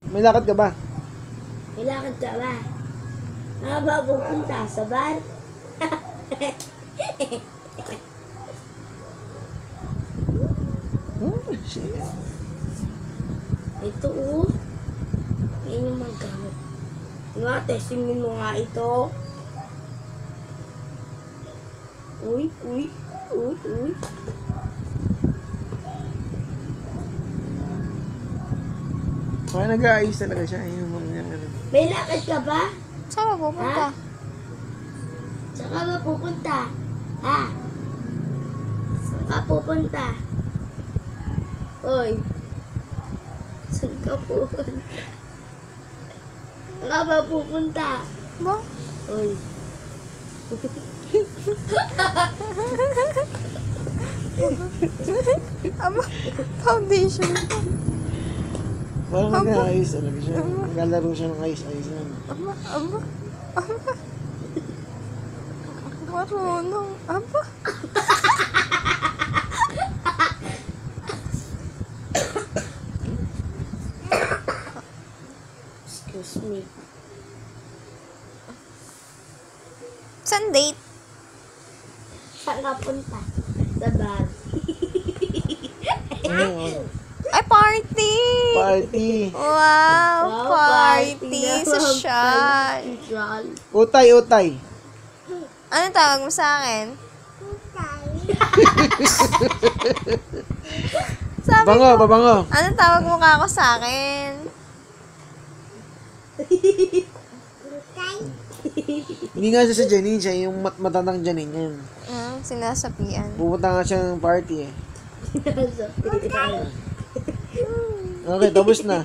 May lakad ka ba? May lakad ka ba? Nga ba pupunta sa bar? Oh, shit. Ito oh. Yan yung magkamot. Nga, testingin mo nga ito. Uy, uy, uy, uy. Kaya nag-aayos talaga siya. Yung mga ano. May lakad ka ba? Saan ka pupunta? Ha? Saan ka ba pupunta? Ha? Saan ka pupunta? Oy. Saan ka pupunta? Saan ka ba pupunta? Ba? Oy. Aba, foundation. Parang nag-aayos talaga siya. Naglalaro siya ng ayos-ayos yan. Aba, aba, aba. Marunong. Aba. Excuse me. Saan date? Saan ka punta? Sa bar. Ayun. Ay, party! Party. Wow, party! naman, Social. Social. Utay, utay. Anong tawag mo sa akin? Sabi Babango, ko, babango. anong tawag mo ka ako sa akin? Hindi nga siya sa Janine, siya yung matandang Janine yan. Sinasapian. Pupunta nga siya ng party eh. Sinasabi. Okay, tapos na.